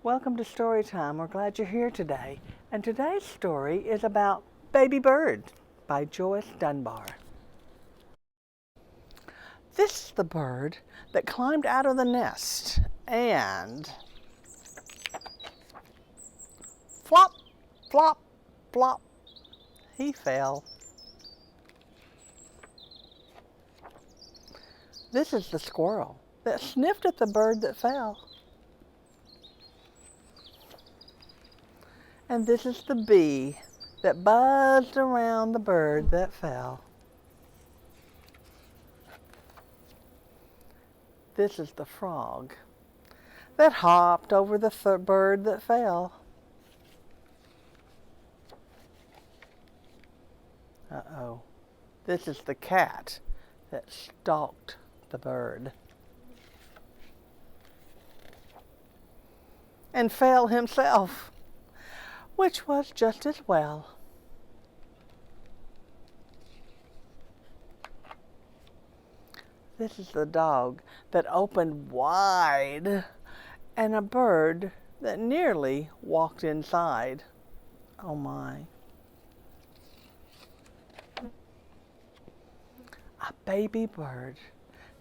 Welcome to Storytime. We're glad you're here today. And today's story is about Baby Bird by Joyce Dunbar. This is the bird that climbed out of the nest and flop, flop, flop, he fell. This is the squirrel that sniffed at the bird that fell. And this is the bee that buzzed around the bird that fell. This is the frog that hopped over the bird that fell. Uh-oh. This is the cat that stalked the bird and fell himself, which was just as well. This is the dog that opened wide and a bird that nearly walked inside. Oh my. A baby bird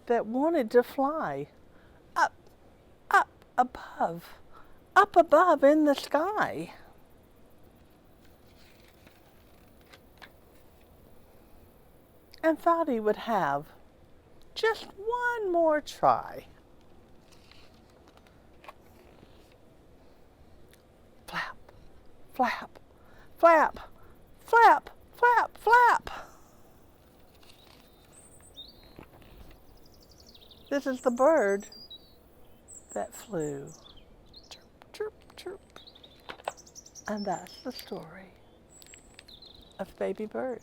that wanted to fly up above in the sky. And thought he would have just one more try. Flap, flap, flap, flap, flap, flap. This is the bird that flew. Chirp, chirp, chirp. And that's the story of Baby Bird.